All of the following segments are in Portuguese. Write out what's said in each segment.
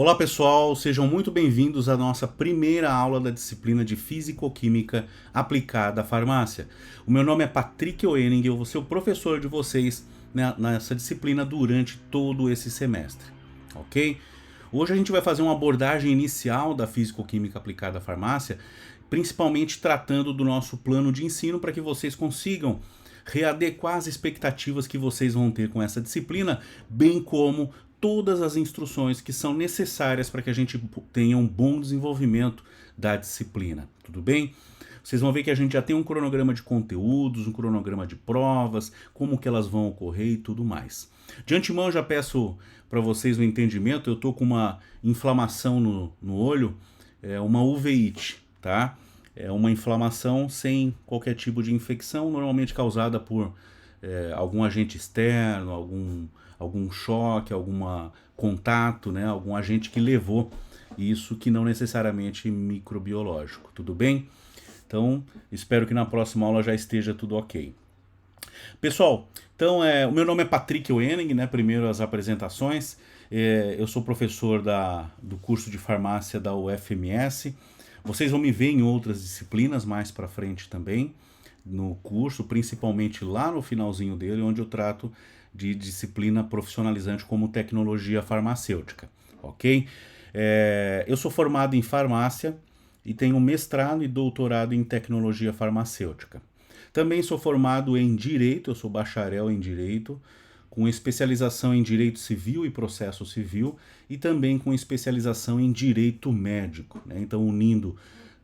Olá pessoal, sejam muito bem-vindos à nossa primeira aula da disciplina de Físico-Química aplicada à farmácia. O meu nome é Patrick Oening e eu vou ser o professor de vocês nessa disciplina durante todo esse semestre, ok? Hoje a gente vai fazer uma abordagem inicial da Físico-Química aplicada à farmácia, principalmente tratando do nosso plano de ensino para que vocês consigam readequar as expectativas que vocês vão ter com essa disciplina, bem como todas as instruções que são necessárias para que a gente tenha um bom desenvolvimento da disciplina, tudo bem? Vocês vão ver que a gente já tem um cronograma de conteúdos, um cronograma de provas, como que elas vão ocorrer e tudo mais. De antemão já peço para vocês o entendimento, eu tô com uma inflamação no olho, uma uveit, tá? É uma inflamação sem qualquer tipo de infecção, normalmente causada por algum agente externo, algum choque, algum contato, né? Algum agente que levou isso que não necessariamente microbiológico, tudo bem? Então, espero que na próxima aula já esteja tudo ok. Pessoal, então o meu nome é Patrick Oening, né? Primeiro as apresentações. Eu sou professor do curso de farmácia da UFMS. Vocês vão me ver em outras disciplinas mais para frente também no curso, principalmente lá no finalzinho dele, onde eu trato de disciplina profissionalizante como tecnologia farmacêutica, ok? Eu sou formado em farmácia e tenho mestrado e doutorado em tecnologia farmacêutica. Também sou formado em Direito, eu sou bacharel em Direito, com especialização em Direito Civil e Processo Civil e também com especialização em Direito Médico, né? Então unindo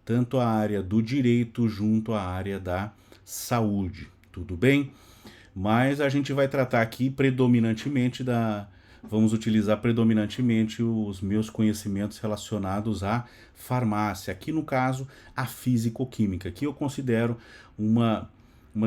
tanto a área do direito junto à área da saúde, tudo bem? Mas a gente vai tratar aqui predominantemente vamos utilizar predominantemente os meus conhecimentos relacionados à farmácia, aqui no caso a físico-química, que eu considero uma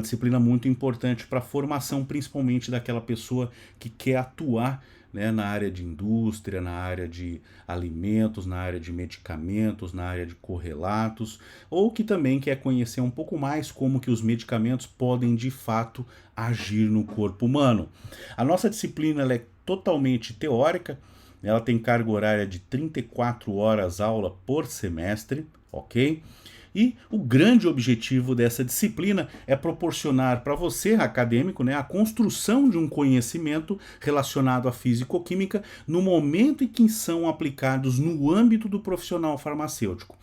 disciplina muito importante para a formação, principalmente daquela pessoa que quer atuar, né, na área de indústria, na área de alimentos, na área de medicamentos, na área de correlatos, ou que também quer conhecer um pouco mais como que os medicamentos podem de fato agir no corpo humano. A nossa disciplina ela é totalmente teórica, ela tem carga horária de 34 horas aula por semestre, ok? E o grande objetivo dessa disciplina é proporcionar para você, acadêmico, né, a construção de um conhecimento relacionado à físico-química no momento em que são aplicados no âmbito do profissional farmacêutico.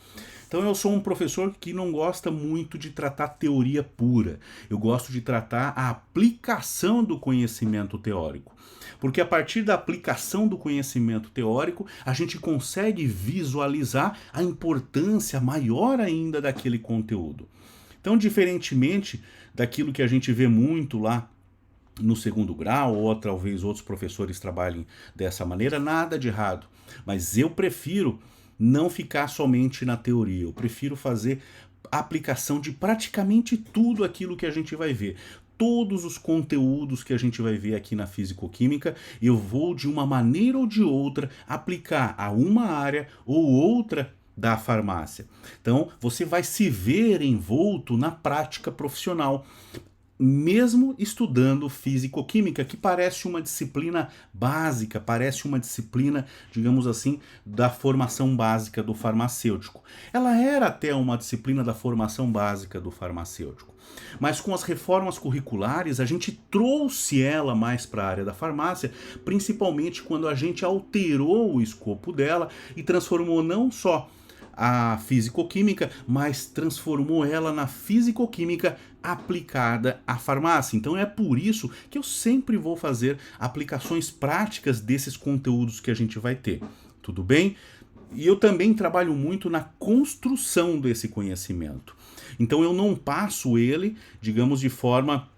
Então eu sou um professor que não gosta muito de tratar teoria pura. Eu gosto de tratar a aplicação do conhecimento teórico. Porque a partir da aplicação do conhecimento teórico, a gente consegue visualizar a importância maior ainda daquele conteúdo. Então, diferentemente daquilo que a gente vê muito lá no segundo grau, ou talvez outros professores trabalhem dessa maneira, nada de errado. Mas eu prefiro não ficar somente na teoria, eu prefiro fazer aplicação de praticamente tudo aquilo que a gente vai ver. Todos os conteúdos que a gente vai ver aqui na Físico-Química, eu vou de uma maneira ou de outra aplicar a uma área ou outra da farmácia. Então, você vai se ver envolto na prática profissional, mesmo estudando físico-química, que parece uma disciplina básica, parece uma disciplina, digamos assim, da formação básica do farmacêutico. Ela era até uma disciplina da formação básica do farmacêutico. Mas com as reformas curriculares, a gente trouxe ela mais para a área da farmácia, principalmente quando a gente alterou o escopo dela e transformou não só a físico-química, mas transformou ela na físico-química aplicada à farmácia. Então é por isso que eu sempre vou fazer aplicações práticas desses conteúdos que a gente vai ter. Tudo bem? E eu também trabalho muito na construção desse conhecimento. Então eu não passo ele, digamos, de forma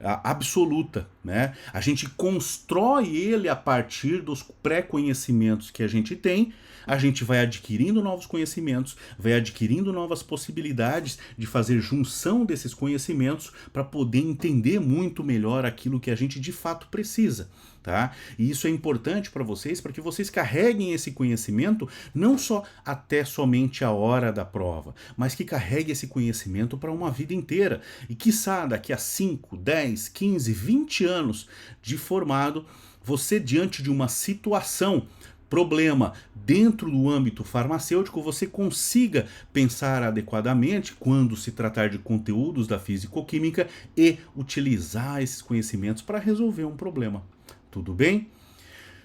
absoluta, né? A gente constrói ele a partir dos pré-conhecimentos que a gente tem, a gente vai adquirindo novos conhecimentos, vai adquirindo novas possibilidades de fazer junção desses conhecimentos para poder entender muito melhor aquilo que a gente de fato precisa, tá? E isso é importante para vocês, para que vocês carreguem esse conhecimento não só até somente a hora da prova, mas que carregue esse conhecimento para uma vida inteira e quiçá daqui a 5, 10, 15, 20 anos de formado, você diante de uma situação, problema dentro do âmbito farmacêutico, você consiga pensar adequadamente quando se tratar de conteúdos da fisicoquímica e utilizar esses conhecimentos para resolver um problema. Tudo bem?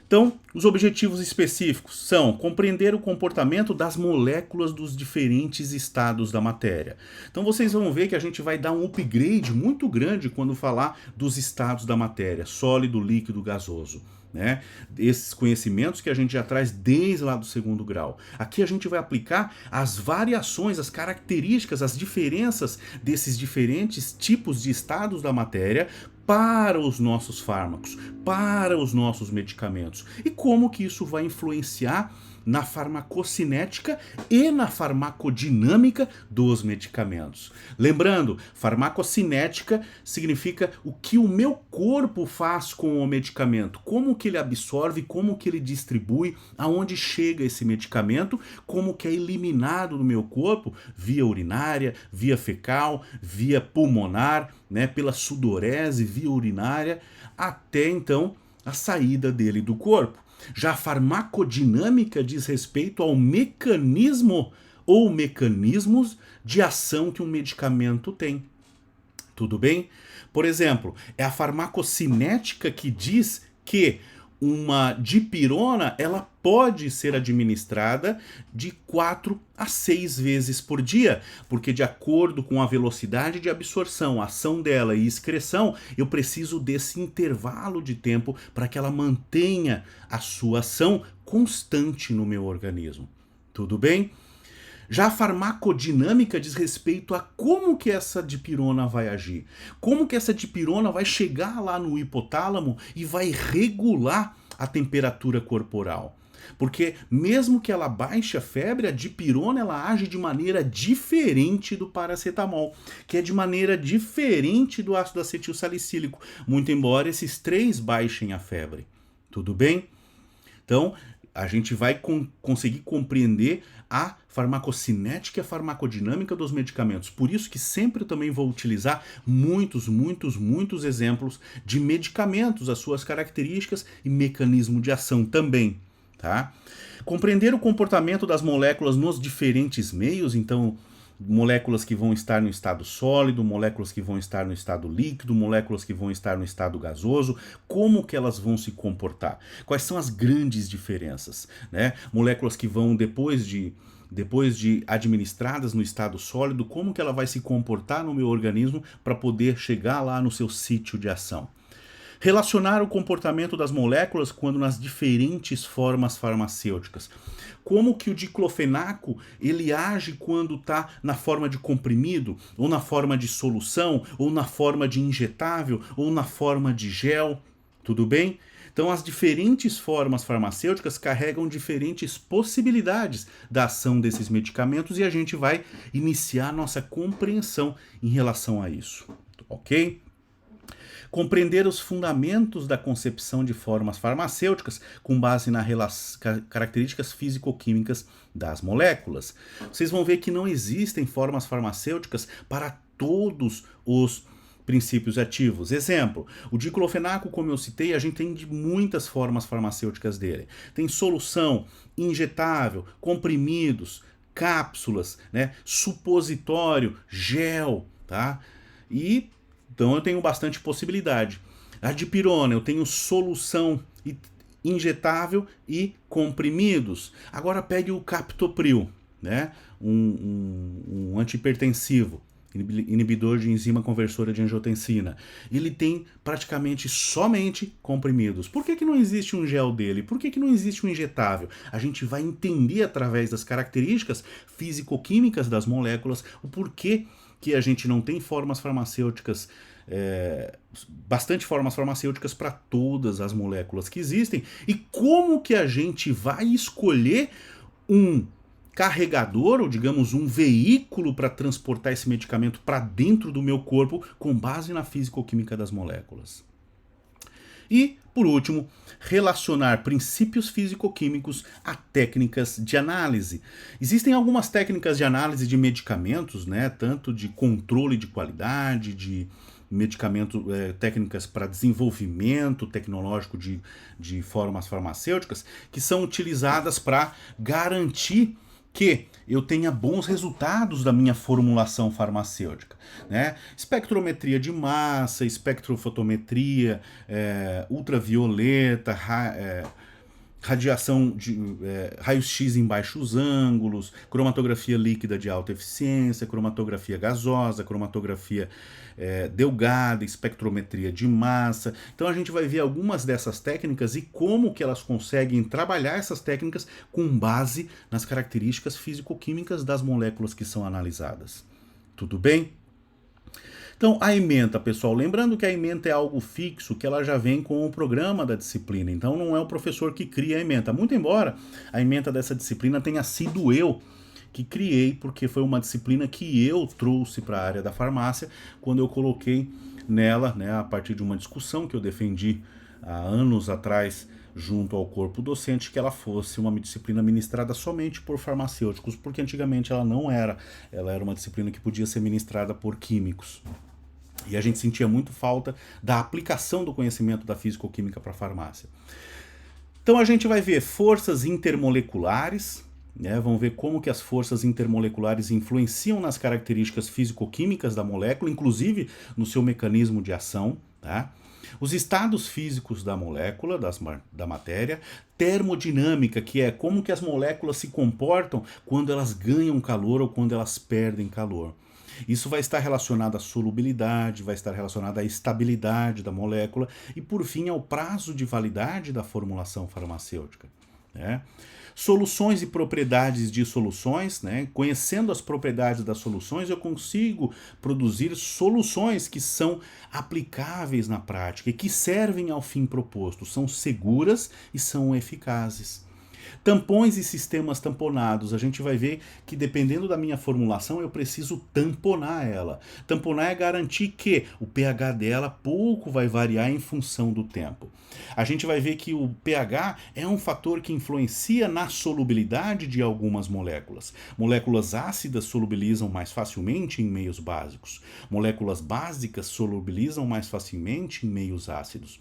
Então, os objetivos específicos são compreender o comportamento das moléculas dos diferentes estados da matéria. Então vocês vão ver que a gente vai dar um upgrade muito grande quando falar dos estados da matéria, sólido, líquido, gasoso. Né? Esses conhecimentos que a gente já traz desde lá do 2º grau. Aqui a gente vai aplicar as variações, as características, as diferenças desses diferentes tipos de estados da matéria para os nossos fármacos, para os nossos medicamentos. E como que isso vai influenciar na farmacocinética e na farmacodinâmica dos medicamentos. Lembrando, farmacocinética significa o que o meu corpo faz com o medicamento, como que ele absorve, como que ele distribui, aonde chega esse medicamento, como que é eliminado do meu corpo, via urinária, via fecal, via pulmonar, né, pela sudorese, via urinária, até então a saída dele do corpo. Já a farmacodinâmica diz respeito ao mecanismo ou mecanismos de ação que um medicamento tem. Tudo bem? Por exemplo, é a farmacocinética que diz que uma dipirona ela pode ser administrada de 4 a 6 vezes por dia, porque de acordo com a velocidade de absorção, ação dela e excreção, eu preciso desse intervalo de tempo para que ela mantenha a sua ação constante no meu organismo. Tudo bem? Já a farmacodinâmica diz respeito a como que essa dipirona vai agir. Como que essa dipirona vai chegar lá no hipotálamo e vai regular a temperatura corporal. Porque mesmo que ela baixe a febre, a dipirona ela age de maneira diferente do paracetamol, que é de maneira diferente do ácido acetil salicílico, muito embora esses 3 baixem a febre. Tudo bem? Então, a gente vai conseguir compreender a farmacocinética e a farmacodinâmica dos medicamentos. Por isso que sempre também vou utilizar muitos exemplos de medicamentos, as suas características e mecanismo de ação também. Tá? Compreender o comportamento das moléculas nos diferentes meios, então moléculas que vão estar no estado sólido, moléculas que vão estar no estado líquido, moléculas que vão estar no estado gasoso, como que elas vão se comportar, quais são as grandes diferenças, né? Moléculas que vão depois de administradas no estado sólido, como que ela vai se comportar no meu organismo para poder chegar lá no seu sítio de ação. Relacionar o comportamento das moléculas quando nas diferentes formas farmacêuticas. Como que o diclofenaco ele age quando está na forma de comprimido, ou na forma de solução, ou na forma de injetável, ou na forma de gel. Tudo bem? Então as diferentes formas farmacêuticas carregam diferentes possibilidades da ação desses medicamentos e a gente vai iniciar nossa compreensão em relação a isso. Ok? Compreender os fundamentos da concepção de formas farmacêuticas com base nas características físico-químicas das moléculas. Vocês vão ver que não existem formas farmacêuticas para todos os princípios ativos. Exemplo, o diclofenaco, como eu citei, a gente tem de muitas formas farmacêuticas dele. Tem solução, injetável, comprimidos, cápsulas, né, supositório, gel, tá? Então eu tenho bastante possibilidade. A dipirona, eu tenho solução injetável e comprimidos. Agora pegue o captopril, né? um antihipertensivo, inibidor de enzima conversora de angiotensina. Ele tem praticamente somente comprimidos. Por que não existe um gel dele? Por que não existe um injetável? A gente vai entender através das características físico-químicas das moléculas o porquê que a gente não tem formas farmacêuticas, bastante formas farmacêuticas para todas as moléculas que existem, e como que a gente vai escolher um carregador, ou digamos um veículo para transportar esse medicamento para dentro do meu corpo com base na físico-química das moléculas. E, por último, relacionar princípios físico-químicos a técnicas de análise. Existem algumas técnicas de análise de medicamentos, né, tanto de controle de qualidade, de medicamento, técnicas para desenvolvimento tecnológico de fórmulas farmacêuticas, que são utilizadas para garantir que eu tenha bons resultados da minha formulação farmacêutica, né? Espectrometria de massa, espectrofotometria, ultravioleta, radiação de raio-x em baixos ângulos, cromatografia líquida de alta eficiência, cromatografia gasosa, cromatografia delgada, espectrometria de massa. Então a gente vai ver algumas dessas técnicas e como que elas conseguem trabalhar essas técnicas com base nas características físico-químicas das moléculas que são analisadas. Tudo bem? Então, a ementa, pessoal, lembrando que a ementa é algo fixo, que ela já vem com o programa da disciplina, então não é o professor que cria a ementa, muito embora a ementa dessa disciplina tenha sido eu que criei, porque foi uma disciplina que eu trouxe para a área da farmácia, quando eu coloquei nela, né, a partir de uma discussão que eu defendi há anos atrás, junto ao corpo docente, que ela fosse uma disciplina ministrada somente por farmacêuticos, porque antigamente ela não era, ela era uma disciplina que podia ser ministrada por químicos. E a gente sentia muito falta da aplicação do conhecimento da físico-química para a farmácia. Então a gente vai ver forças intermoleculares, né? Vamos ver como que as forças intermoleculares influenciam nas características físico-químicas da molécula, inclusive no seu mecanismo de ação, tá? Os estados físicos da molécula, da matéria, termodinâmica, que é como que as moléculas se comportam quando elas ganham calor ou quando elas perdem calor. Isso vai estar relacionado à solubilidade, vai estar relacionado à estabilidade da molécula e, por fim, ao prazo de validade da formulação farmacêutica, né? Soluções e propriedades de soluções, né? Conhecendo as propriedades das soluções, eu consigo produzir soluções que são aplicáveis na prática e que servem ao fim proposto, são seguras e são eficazes. Tampões e sistemas tamponados, a gente vai ver que dependendo da minha formulação eu preciso tamponar ela. Tamponar é garantir que o pH dela pouco vai variar em função do tempo. A gente vai ver que o pH é um fator que influencia na solubilidade de algumas moléculas. Moléculas ácidas solubilizam mais facilmente em meios básicos. Moléculas básicas solubilizam mais facilmente em meios ácidos.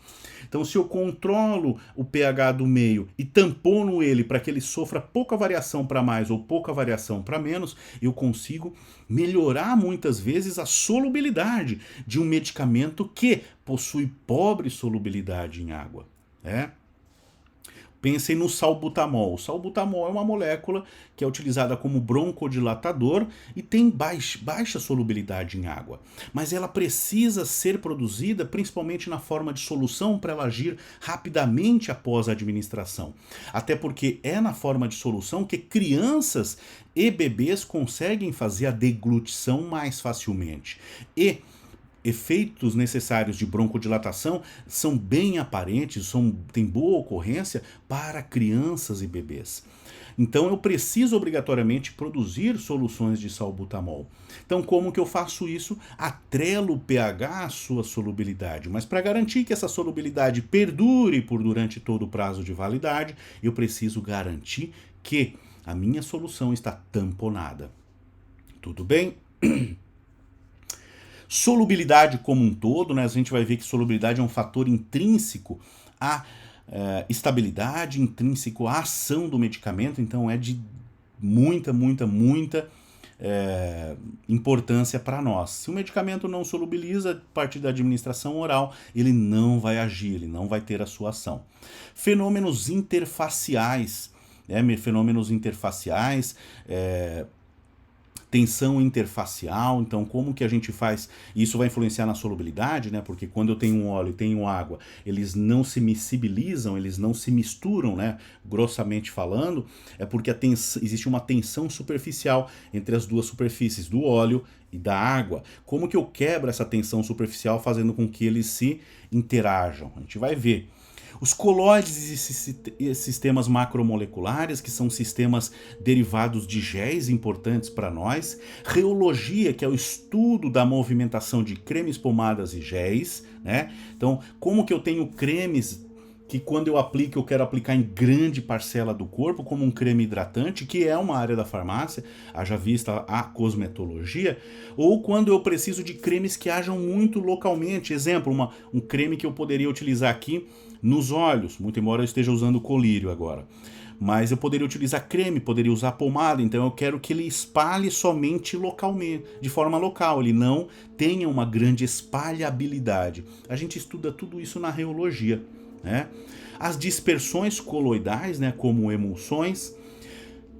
Então, se eu controlo o pH do meio e tampono ele para que ele sofra pouca variação para mais ou pouca variação para menos, eu consigo melhorar muitas vezes a solubilidade de um medicamento que possui pobre solubilidade em água, né? Pensem no salbutamol. O salbutamol é uma molécula que é utilizada como broncodilatador e tem baixa solubilidade em água. Mas ela precisa ser produzida principalmente na forma de solução para ela agir rapidamente após a administração. Até porque é na forma de solução que crianças e bebês conseguem fazer a deglutição mais facilmente. E efeitos necessários de broncodilatação são bem aparentes, têm boa ocorrência para crianças e bebês. Então eu preciso obrigatoriamente produzir soluções de salbutamol. Então como que eu faço isso? Atrelo o pH à sua solubilidade, mas para garantir que essa solubilidade perdure durante todo o prazo de validade, eu preciso garantir que a minha solução está tamponada. Tudo bem? Solubilidade como um todo, né? A gente vai ver que solubilidade é um fator intrínseco à estabilidade, intrínseco à ação do medicamento, então é de muita importância para nós. Se o medicamento não solubiliza a partir da administração oral, ele não vai agir, ele não vai ter a sua ação. Fenômenos interfaciais, tensão interfacial, então como que a gente faz, isso vai influenciar na solubilidade, né? Porque quando eu tenho um óleo e tenho água, eles não se miscibilizam, eles não se misturam, né? Grossamente falando, é porque existe uma tensão superficial entre as duas superfícies, do óleo e da água. Como que eu quebro essa tensão superficial fazendo com que eles se interajam? A gente vai ver. Os colóides e sistemas macromoleculares, que são sistemas derivados de géis importantes para nós. Reologia, que é o estudo da movimentação de cremes, pomadas e géis, né? Então, como que eu tenho cremes que quando eu aplico, eu quero aplicar em grande parcela do corpo, como um creme hidratante, que é uma área da farmácia, haja vista a cosmetologia, ou quando eu preciso de cremes que ajam muito localmente. Exemplo, um creme que eu poderia utilizar aqui nos olhos, muito embora eu esteja usando colírio agora. Mas eu poderia utilizar creme, poderia usar pomada, então eu quero que ele espalhe somente localmente, de forma local, ele não tenha uma grande espalhabilidade. A gente estuda tudo isso na reologia, né? As dispersões coloidais, né, como emulsões,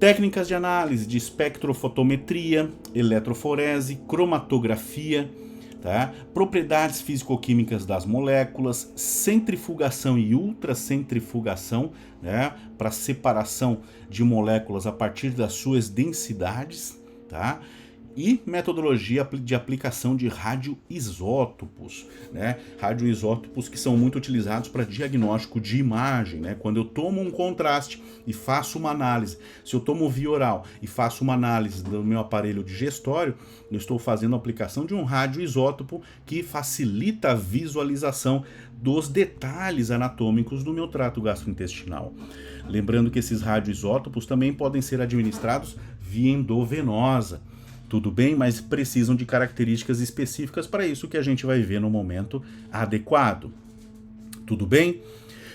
técnicas de análise de espectrofotometria, eletroforese, cromatografia, tá? Propriedades físico-químicas das moléculas, centrifugação e ultracentrifugação, né? Para separação de moléculas a partir das suas densidades, tá? E metodologia de aplicação de radioisótopos, né? Radioisótopos que são muito utilizados para diagnóstico de imagem, né? Quando eu tomo um contraste e faço uma análise, se eu tomo via oral e faço uma análise do meu aparelho digestório, eu estou fazendo a aplicação de um radioisótopo que facilita a visualização dos detalhes anatômicos do meu trato gastrointestinal. Lembrando que esses radioisótopos também podem ser administrados via endovenosa. Tudo bem, mas precisam de características específicas para isso que a gente vai ver no momento adequado. Tudo bem?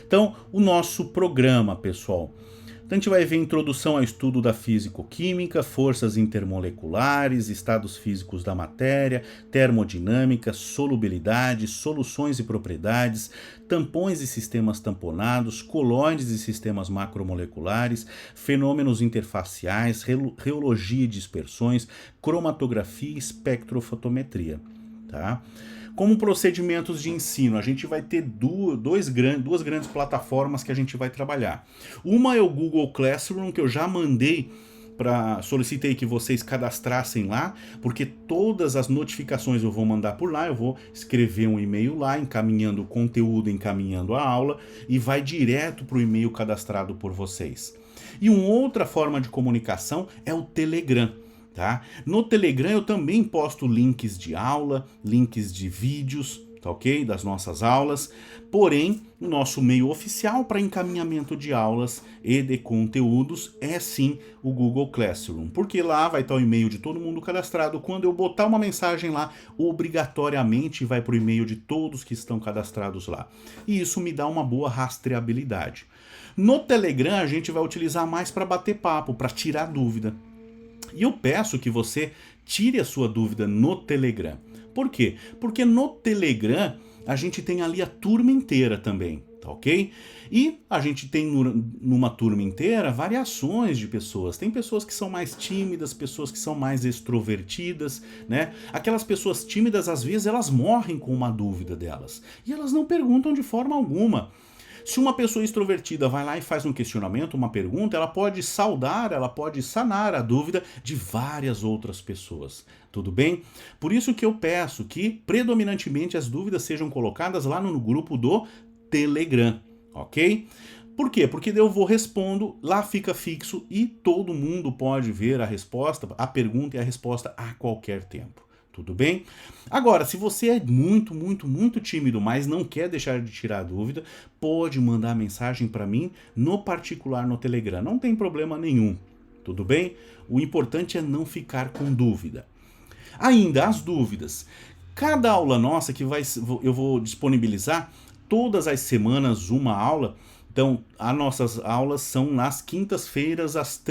Então, o nosso programa, pessoal. Então, a gente vai ver introdução ao estudo da físico-química, forças intermoleculares, estados físicos da matéria, termodinâmica, solubilidade, soluções e propriedades, tampões e sistemas tamponados, colóides e sistemas macromoleculares, fenômenos interfaciais, reologia e dispersões, cromatografia e espectrofotometria. Tá? Como procedimentos de ensino, a gente vai ter duas grandes plataformas que a gente vai trabalhar. Uma é o Google Classroom, que eu já mandei solicitei que vocês cadastrassem lá, porque todas as notificações eu vou mandar por lá, eu vou escrever um e-mail lá, encaminhando o conteúdo, encaminhando a aula, e vai direto para o e-mail cadastrado por vocês. E uma outra forma de comunicação é o Telegram. Tá? No Telegram eu também posto links de aula, links de vídeos, tá ok? Das nossas aulas, porém o nosso meio oficial para encaminhamento de aulas e de conteúdos é sim o Google Classroom, porque lá vai estar o e-mail de todo mundo cadastrado. Quando eu botar uma mensagem lá, obrigatoriamente vai para o e-mail de todos que estão cadastrados lá, e isso me dá uma boa rastreabilidade. No Telegram a gente vai utilizar mais para bater papo, para tirar dúvida. E eu peço que você tire a sua dúvida no Telegram. Por quê? Porque no Telegram a gente tem ali a turma inteira também, tá ok? E a gente tem numa turma inteira variações de pessoas. Tem pessoas que são mais tímidas, pessoas que são mais extrovertidas, né? Aquelas pessoas tímidas, às vezes, elas morrem com uma dúvida delas. E elas não perguntam de forma alguma. Se uma pessoa extrovertida vai lá e faz um questionamento, uma pergunta, ela pode ela pode sanar a dúvida de várias outras pessoas. Tudo bem? Por isso que eu peço que predominantemente as dúvidas sejam colocadas lá no grupo do Telegram, ok? Por quê? Porque eu respondo, lá fica fixo e todo mundo pode ver a resposta, a pergunta e a resposta a qualquer tempo. Tudo bem? Agora, se você é muito tímido, mas não quer deixar de tirar a dúvida, pode mandar mensagem para mim no particular no Telegram. Não tem problema nenhum. Tudo bem? O importante é não ficar com dúvida. Ainda as dúvidas. Cada aula nossa eu vou disponibilizar todas as semanas uma aula. Então, as nossas aulas são nas quintas-feiras, às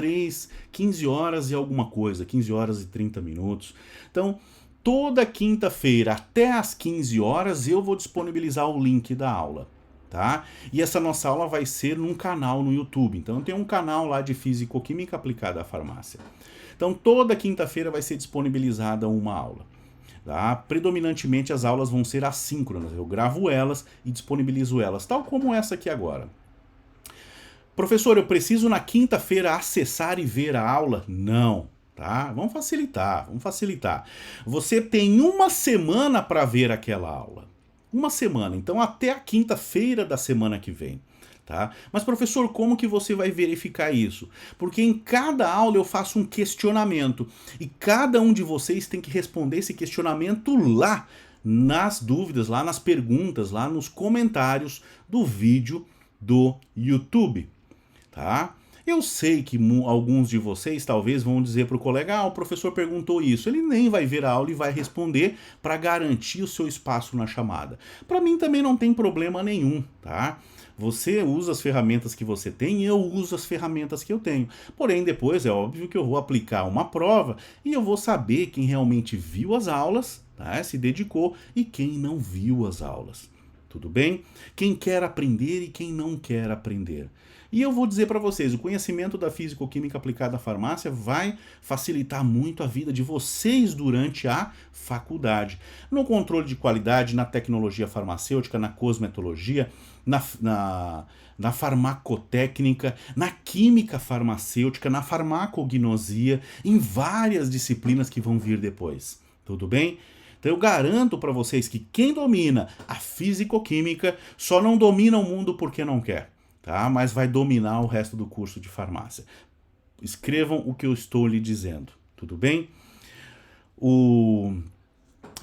15 horas e alguma coisa, 15 horas e 30 minutos. Então, toda quinta-feira, até às 15 horas, eu vou disponibilizar o link da aula, tá? E essa nossa aula vai ser num canal no YouTube. Então, tem um canal lá de Físico-Química aplicada à farmácia. Então, toda quinta-feira vai ser disponibilizada uma aula. Tá? Predominantemente, as aulas vão ser assíncronas. Eu gravo elas e disponibilizo elas, tal como essa aqui agora. Professor, eu preciso na quinta-feira acessar e ver a aula? Não. Tá? Vamos facilitar. Você tem uma semana para ver aquela aula. Uma semana, então até a quinta-feira da semana que vem. Tá? Mas professor, como que você vai verificar isso? Porque em cada aula eu faço um questionamento e cada um de vocês tem que responder esse questionamento lá nas dúvidas, lá nas perguntas, lá nos comentários do vídeo do YouTube, tá? Eu sei que alguns de vocês talvez vão dizer para o colega, o professor perguntou isso. Ele nem vai ver a aula e vai responder para garantir o seu espaço na chamada. Para mim também não tem problema nenhum, tá? Você usa as ferramentas que você tem e eu uso as ferramentas que eu tenho. Porém, depois é óbvio que eu vou aplicar uma prova e eu vou saber quem realmente viu as aulas, tá? Se dedicou, e quem não viu as aulas. Tudo bem? Quem quer aprender e quem não quer aprender. E eu vou dizer para vocês, o conhecimento da físico-química aplicada à farmácia vai facilitar muito a vida de vocês durante a faculdade. No controle de qualidade, na tecnologia farmacêutica, na cosmetologia, na farmacotécnica, na química farmacêutica, na farmacognosia, em várias disciplinas que vão vir depois. Tudo bem? Então eu garanto para vocês que quem domina a físico-química só não domina o mundo porque não quer, tá? Mas vai dominar o resto do curso de farmácia. Escrevam o que eu estou lhe dizendo, tudo bem?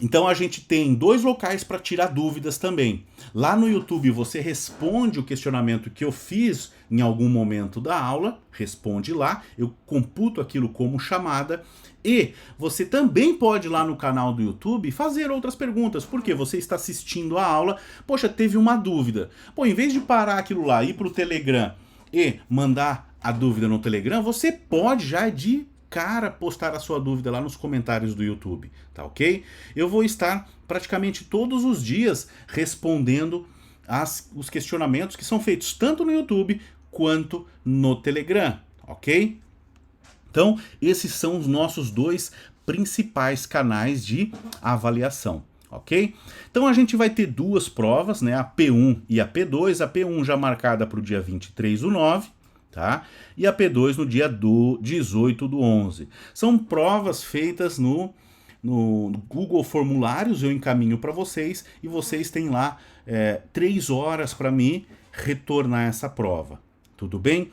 Então a gente tem 2 locais para tirar dúvidas também. Lá no YouTube você responde o questionamento que eu fiz em algum momento da aula, responde lá, eu computo aquilo como chamada. E você também pode ir lá no canal do YouTube fazer outras perguntas, porque você está assistindo a aula, poxa, teve uma dúvida. Pô, em vez de parar aquilo lá, ir para o Telegram e mandar a dúvida no Telegram, você pode já de cara postar a sua dúvida lá nos comentários do YouTube, tá ok? Eu vou estar praticamente todos os dias respondendo os questionamentos que são feitos tanto no YouTube quanto no Telegram, ok? Então, esses são os nossos 2 principais canais de avaliação, ok? Então a gente vai ter 2 provas, né? A P1 e a P2. A P1 já marcada para o dia 23/9, tá? E a P2 no dia 18/11. São provas feitas no Google Formulários, eu encaminho para vocês e vocês têm lá 3 horas para me retornar essa prova. Tudo bem?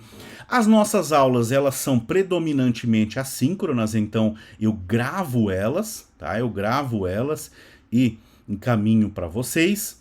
As nossas aulas, elas são predominantemente assíncronas, então eu gravo elas, tá? Eu gravo elas e encaminho para vocês.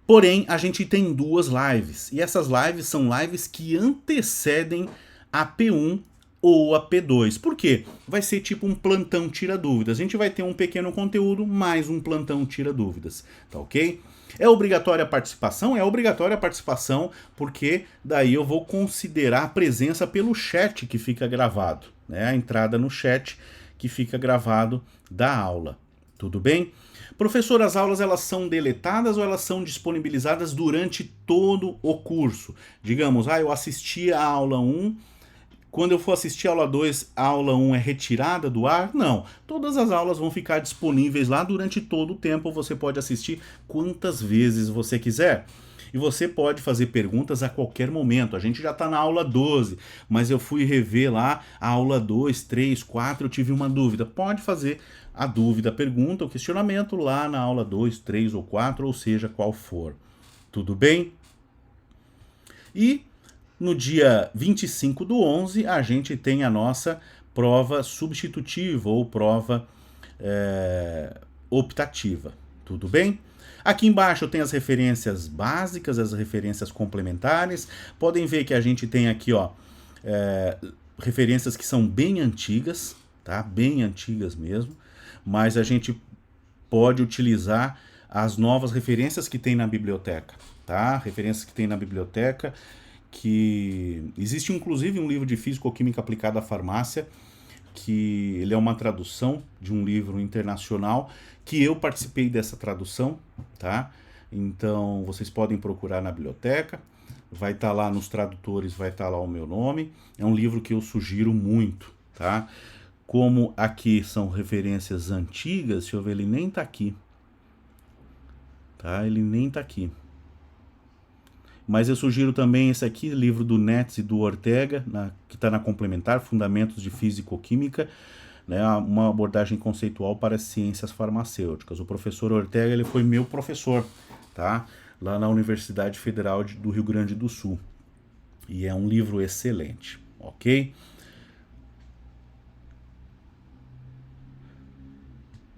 Porém, a gente tem 2 lives, e essas lives são lives que antecedem a P1 ou a P2. Por quê? Vai ser tipo um plantão tira-dúvidas. A gente vai ter um pequeno conteúdo, mais um plantão tira-dúvidas, tá ok? É obrigatória a participação? É obrigatória a participação, porque daí eu vou considerar a presença pelo chat que fica gravado, né? A entrada no chat que fica gravado da aula. Tudo bem? Professor, as aulas elas são deletadas ou elas são disponibilizadas durante todo o curso? Digamos, eu assisti a aula 1, quando eu for assistir a aula 2, a aula 1 é retirada do ar? Não. Todas as aulas vão ficar disponíveis lá durante todo o tempo. Você pode assistir quantas vezes você quiser. E você pode fazer perguntas a qualquer momento. A gente já está na aula 12, mas eu fui rever lá a aula 2, 3, 4, eu tive uma dúvida. Pode fazer a dúvida, a pergunta, o questionamento lá na aula 2, 3 ou 4, ou seja, qual for. Tudo bem? E no dia 25/11, a gente tem a nossa prova substitutiva ou prova optativa. Tudo bem? Aqui embaixo tem as referências básicas, as referências complementares. Podem ver que a gente tem aqui, referências que são bem antigas, tá? Bem antigas mesmo. Mas a gente pode utilizar as novas referências que tem na biblioteca, tá? Referências que tem na biblioteca, que existe inclusive um livro de físico-química aplicada à farmácia, que ele é uma tradução de um livro internacional, que eu participei dessa tradução, tá? Então vocês podem procurar na biblioteca, vai estar lá nos tradutores, vai estar lá o meu nome. É um livro que eu sugiro muito, tá? Como aqui são referências antigas, deixa eu ver, ele nem tá aqui, tá? Ele nem tá aqui. Mas eu sugiro também esse aqui, livro do Netz e do Ortega, que está na complementar, Fundamentos de Físico-Química, né, uma abordagem conceitual para as ciências farmacêuticas. O professor Ortega, ele foi meu professor, tá? Lá na Universidade Federal do Rio Grande do Sul. E é um livro excelente, ok?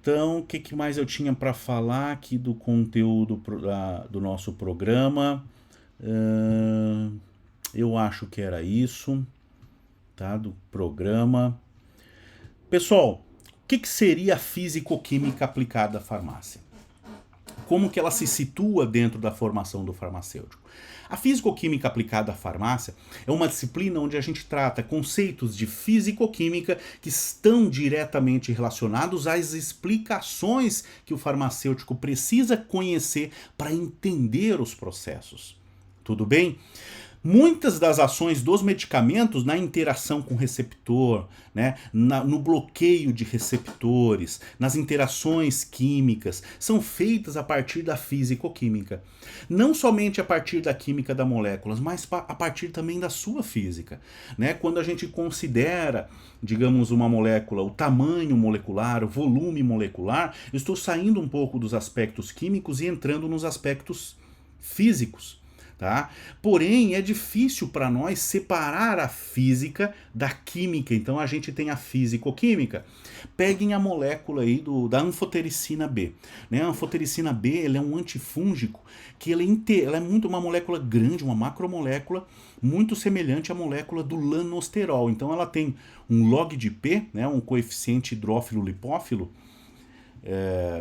Então, o que mais eu tinha para falar aqui do conteúdo do nosso programa? Eu acho que era isso, tá? Do programa. Pessoal, o que seria a físico-química aplicada à farmácia? Como que ela se situa dentro da formação do farmacêutico? A físico-química aplicada à farmácia é uma disciplina onde a gente trata conceitos de físico-química que estão diretamente relacionados às explicações que o farmacêutico precisa conhecer para entender os processos. Tudo bem? Muitas das ações dos medicamentos na interação com o receptor, né, no bloqueio de receptores, nas interações químicas, são feitas a partir da físico-química. Não somente a partir da química das moléculas, mas a partir também da sua física. Né? Quando a gente considera, digamos, uma molécula, o tamanho molecular, o volume molecular, eu estou saindo um pouco dos aspectos químicos e entrando nos aspectos físicos. Tá? Porém, é difícil para nós separar a física da química, então a gente tem a físico-química. Peguem a molécula aí da anfotericina B. Né? A anfotericina B ela é um antifúngico que ela é muito uma molécula grande, uma macromolécula, muito semelhante à molécula do lanosterol. Então ela tem um log de P, né? Um coeficiente hidrófilo-lipófilo,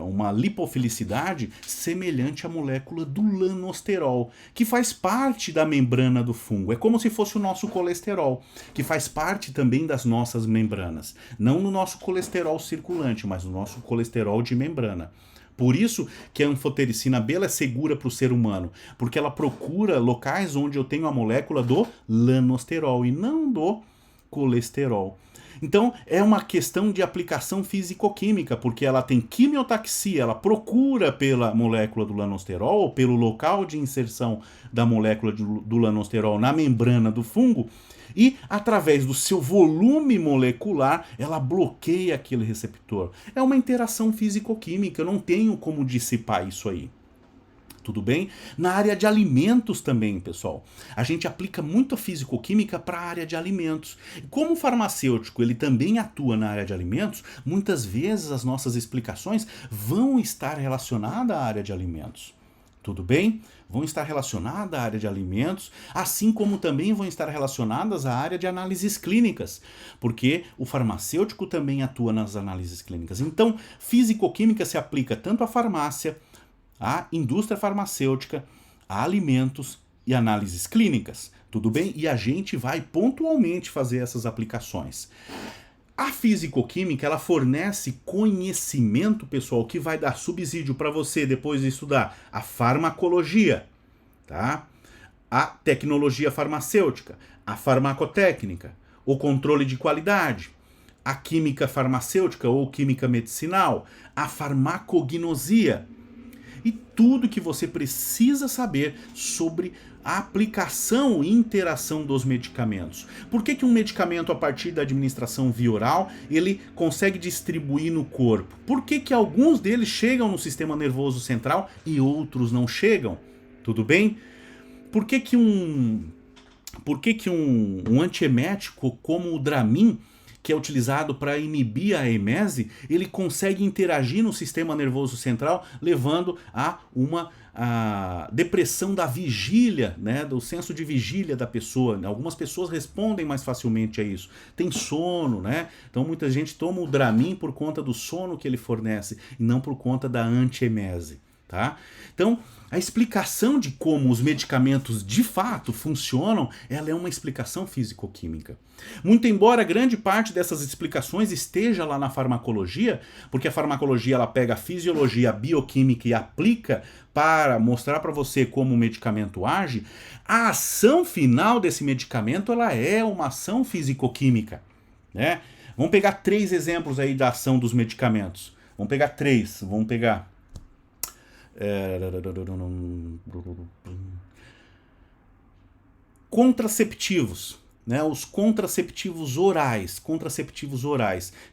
uma lipofilicidade semelhante à molécula do lanosterol, que faz parte da membrana do fungo. É como se fosse o nosso colesterol, que faz parte também das nossas membranas. Não no nosso colesterol circulante, mas no nosso colesterol de membrana. Por isso que a anfotericina B é segura para o ser humano, porque ela procura locais onde eu tenho a molécula do lanosterol e não do colesterol. Então, é uma questão de aplicação físico-química, porque ela tem quimiotaxia, ela procura pela molécula do lanosterol, pelo local de inserção da molécula do lanosterol na membrana do fungo, e através do seu volume molecular, ela bloqueia aquele receptor. É uma interação físico-química, eu não tenho como dissipar isso aí. Tudo bem? Na área de alimentos também, pessoal. A gente aplica muito a físico-química para a área de alimentos. Como o farmacêutico ele também atua na área de alimentos, muitas vezes as nossas explicações vão estar relacionadas à área de alimentos. Tudo bem? Vão estar relacionadas à área de alimentos, assim como também vão estar relacionadas à área de análises clínicas, porque o farmacêutico também atua nas análises clínicas. Então, físico-química se aplica tanto à farmácia, a indústria farmacêutica, a alimentos e análises clínicas, tudo bem? E a gente vai pontualmente fazer essas aplicações. A físico-química, ela fornece conhecimento, pessoal, que vai dar subsídio para você depois de estudar a farmacologia, tá? A tecnologia farmacêutica, a farmacotécnica, o controle de qualidade, a química farmacêutica ou química medicinal, a farmacognosia, e tudo que você precisa saber sobre a aplicação e interação dos medicamentos. Por que um medicamento, a partir da administração via oral, ele consegue distribuir no corpo? Por que alguns deles chegam no sistema nervoso central e outros não chegam? Tudo bem? Por que um antiemético como o Dramin, que é utilizado para inibir a emese, ele consegue interagir no sistema nervoso central, levando a uma depressão da vigília, né, do senso de vigília da pessoa. Algumas pessoas respondem mais facilmente a isso. Tem sono, né? Então muita gente toma o Dramin por conta do sono que ele fornece e não por conta da antiemese. Tá? Então, a explicação de como os medicamentos de fato funcionam, ela é uma explicação físico-química. Muito embora grande parte dessas explicações esteja lá na farmacologia, porque a farmacologia ela pega a fisiologia, a bioquímica e aplica para mostrar para você como o medicamento age, a ação final desse medicamento ela é uma ação físico-química. Né? Vamos pegar 3 exemplos aí da ação dos medicamentos. Vamos pegar contraceptivos, né? Os contraceptivos orais,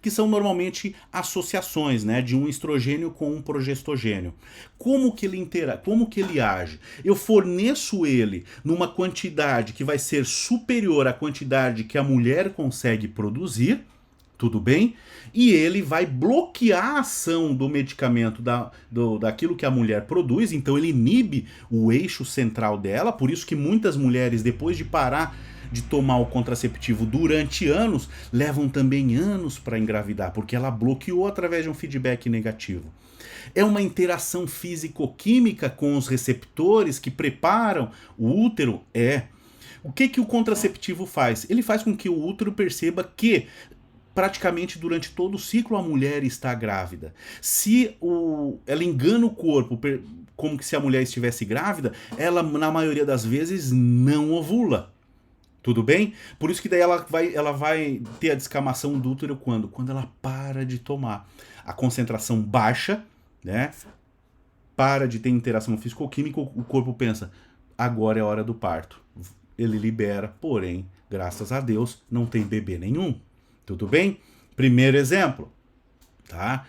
que são normalmente associações, né, de um estrogênio com um progestogênio. Como que ele age? Eu forneço ele numa quantidade que vai ser superior à quantidade que a mulher consegue produzir, Tudo bem? E ele vai bloquear a ação do medicamento, daquilo que a mulher produz, então ele inibe o eixo central dela, por isso que muitas mulheres, depois de parar de tomar o contraceptivo durante anos, levam também anos para engravidar, porque ela bloqueou através de um feedback negativo. É uma interação físico-química com os receptores que preparam o útero? É. O que o contraceptivo faz? Ele faz com que o útero perceba que praticamente durante todo o ciclo a mulher está grávida. Se ela engana o corpo como que se a mulher estivesse grávida, ela na maioria das vezes não ovula. Tudo bem? Por isso que daí ela vai ter a descamação do útero quando? Quando ela para de tomar. A concentração baixa, né? Para de ter interação físico-química, o corpo pensa, agora é a hora do parto. Ele libera, porém, graças a Deus, não tem bebê nenhum. Tudo bem? Primeiro exemplo, tá?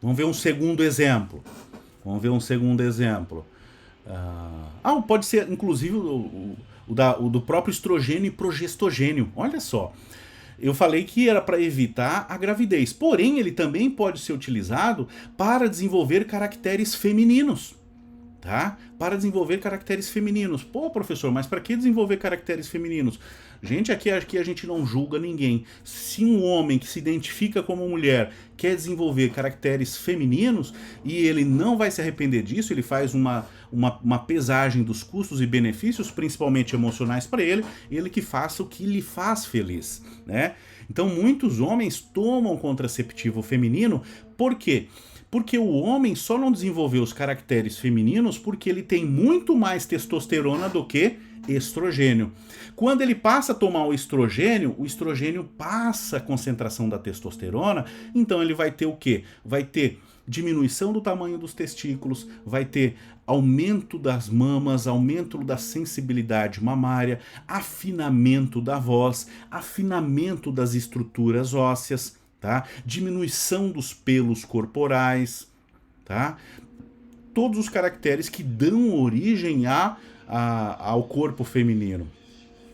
Vamos ver um segundo exemplo. Pode ser, inclusive, o do próprio estrogênio e progestogênio. Olha só. Eu falei que era para evitar a gravidez. Porém, ele também pode ser utilizado para desenvolver caracteres femininos. Tá? Para desenvolver caracteres femininos. Pô, professor, mas para que desenvolver caracteres femininos? Gente, aqui a gente não julga ninguém. Se um homem que se identifica como mulher quer desenvolver caracteres femininos e ele não vai se arrepender disso, ele faz uma pesagem dos custos e benefícios, principalmente emocionais para ele que faça o que lhe faz feliz, né? Então muitos homens tomam contraceptivo feminino, por quê? Porque o homem só não desenvolveu os caracteres femininos porque ele tem muito mais testosterona do que estrogênio. Quando ele passa a tomar o estrogênio passa a concentração da testosterona, então ele vai ter o quê? Vai ter diminuição do tamanho dos testículos, vai ter aumento das mamas, aumento da sensibilidade mamária, afinamento da voz, afinamento das estruturas ósseas, tá? Diminuição dos pelos corporais, tá? Todos os caracteres que dão origem ao corpo feminino.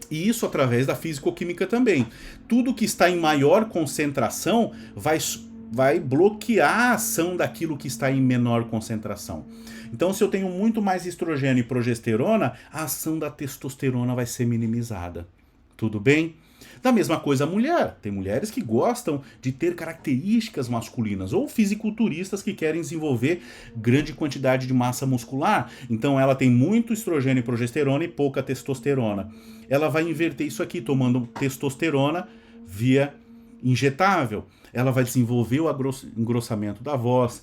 E isso através da fisicoquímica também. Tudo que está em maior concentração vai bloquear a ação daquilo que está em menor concentração. Então, se eu tenho muito mais estrogênio e progesterona, a ação da testosterona vai ser minimizada. Tudo bem? Da mesma coisa a mulher. Tem mulheres que gostam de ter características masculinas ou fisiculturistas que querem desenvolver grande quantidade de massa muscular. Então ela tem muito estrogênio e progesterona e pouca testosterona. Ela vai inverter isso aqui tomando testosterona via injetável. Ela vai desenvolver o engrossamento da voz,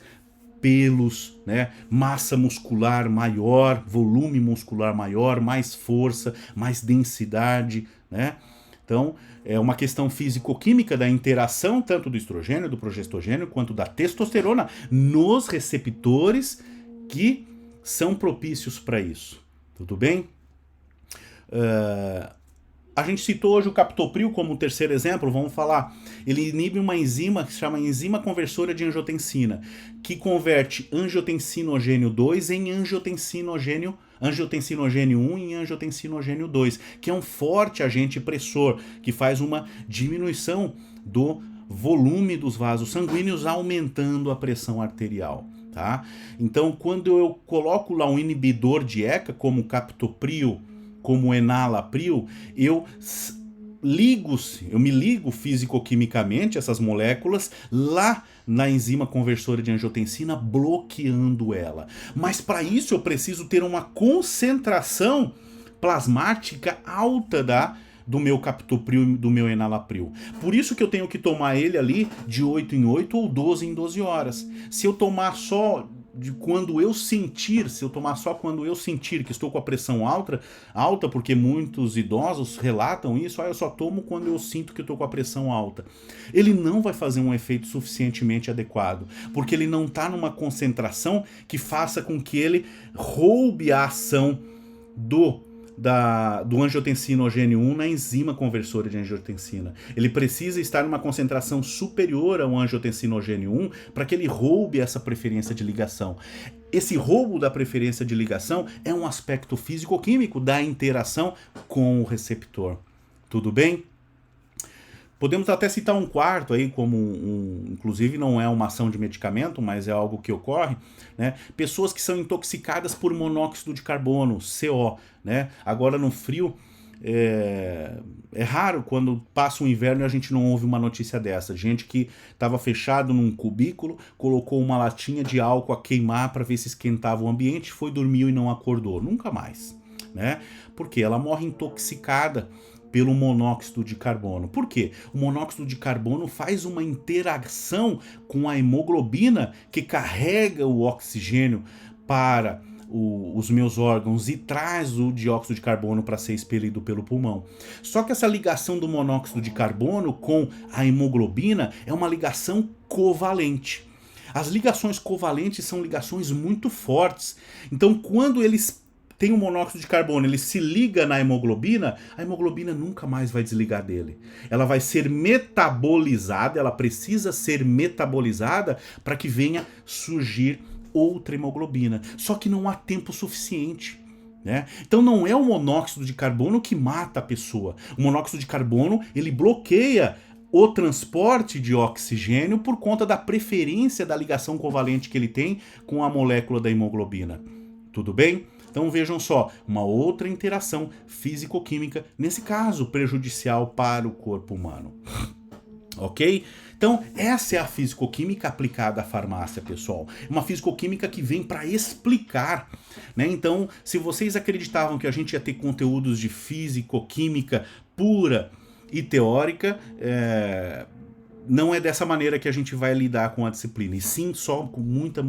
pelos, né? Massa muscular maior, volume muscular maior, mais força, mais densidade, né? Então, é uma questão físico-química da interação tanto do estrogênio, do progestogênio, quanto da testosterona nos receptores que são propícios para isso. Tudo bem? A gente citou hoje o captopril como terceiro exemplo, vamos falar. Ele inibe uma enzima que se chama enzima conversora de angiotensina, que converte angiotensinogênio 2 em angiotensinogênio 1 e angiotensinogênio 2, que é um forte agente pressor, que faz uma diminuição do volume dos vasos sanguíneos, aumentando a pressão arterial. Tá? Então, quando eu coloco lá um inibidor de ECA, como o captopril, como o enalapril, eu me ligo fisicoquimicamente essas moléculas lá na enzima conversora de angiotensina, bloqueando ela. Mas para isso eu preciso ter uma concentração plasmática alta do meu captopril e do meu enalapril. Por isso que eu tenho que tomar ele ali de 8 em 8 ou 12 em 12 horas. Se eu tomar só quando eu sentir que estou com a pressão alta, porque muitos idosos relatam isso, eu só tomo quando eu sinto que estou com a pressão alta. Ele não vai fazer um efeito suficientemente adequado, porque ele não está numa concentração que faça com que ele roube a ação do angiotensinogênio 1 na enzima conversora de angiotensina. Ele precisa estar numa concentração superior ao angiotensinogênio 1 para que ele roube essa preferência de ligação. Esse roubo da preferência de ligação é um aspecto físico-químico da interação com o receptor. Tudo bem? Podemos até citar um quarto aí como inclusive não é uma ação de medicamento, mas é algo que ocorre, né? Pessoas que são intoxicadas por monóxido de carbono, CO, né? Agora no frio é raro quando passa o inverno e a gente não ouve uma notícia dessa. Gente que estava fechado num cubículo, colocou uma latinha de álcool a queimar para ver se esquentava o ambiente, foi dormir e não acordou. Nunca mais, né? Porque ela morre intoxicada pelo monóxido de carbono. Por quê? O monóxido de carbono faz uma interação com a hemoglobina que carrega o oxigênio para os meus órgãos e traz o dióxido de carbono para ser expelido pelo pulmão. Só que essa ligação do monóxido de carbono com a hemoglobina é uma ligação covalente. As ligações covalentes são ligações muito fortes. Então, quando eles têm o monóxido de carbono, ele se liga na hemoglobina, a hemoglobina nunca mais vai desligar dele. Ela vai ser metabolizada, ela precisa ser metabolizada para que venha surgir outra hemoglobina. Só que não há tempo suficiente, né? Então não é o monóxido de carbono que mata a pessoa. O monóxido de carbono, ele bloqueia o transporte de oxigênio por conta da preferência da ligação covalente que ele tem com a molécula da hemoglobina. Tudo bem? Então vejam só, uma outra interação físico-química, nesse caso prejudicial para o corpo humano. Ok? Então, essa é a fisicoquímica aplicada à farmácia, pessoal. Uma fisicoquímica que vem para explicar, né? Então, se vocês acreditavam que a gente ia ter conteúdos de fisicoquímica pura e teórica, não é dessa maneira que a gente vai lidar com a disciplina, e sim só com muita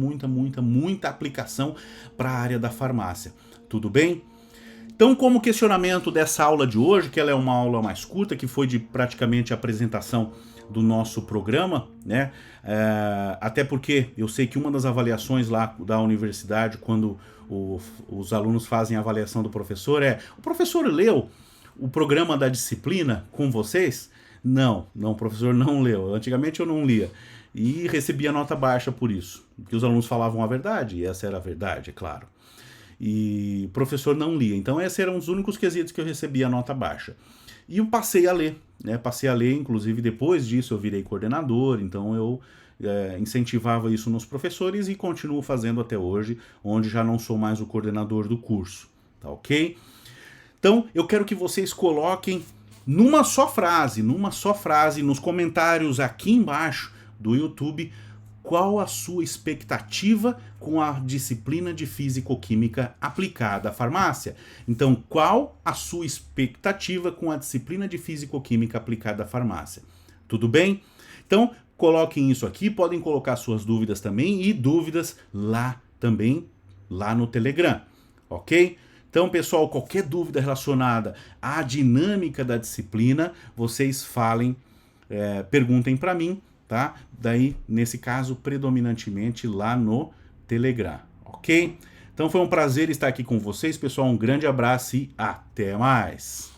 aplicação para a área da farmácia. Tudo bem? Então, como questionamento dessa aula de hoje, que ela é uma aula mais curta, que foi de praticamente apresentação do nosso programa, né? Até porque eu sei que uma das avaliações lá da universidade, quando os alunos fazem a avaliação do professor, o professor leu o programa da disciplina com vocês? Não, o professor não leu. Antigamente eu não lia. E recebia nota baixa por isso. Porque os alunos falavam a verdade, e essa era a verdade, é claro. E o professor não lia. Então esses eram os únicos quesitos que eu recebia nota baixa. E eu passei a ler, né? Passei a ler, inclusive depois disso eu virei coordenador, então eu incentivava isso nos professores e continuo fazendo até hoje, onde já não sou mais o coordenador do curso, tá ok? Então eu quero que vocês coloquem numa só frase, nos comentários aqui embaixo do YouTube, qual a sua expectativa com a disciplina de fisicoquímica aplicada à farmácia. Então, qual a sua expectativa com a disciplina de fisicoquímica aplicada à farmácia? Tudo bem? Então, coloquem isso aqui, podem colocar suas dúvidas também e dúvidas lá também, lá no Telegram, ok? Então, pessoal, qualquer dúvida relacionada à dinâmica da disciplina, vocês falem, perguntem para mim, tá? Daí, nesse caso, predominantemente lá no Telegram, ok? Então foi um prazer estar aqui com vocês, pessoal. Um grande abraço e até mais!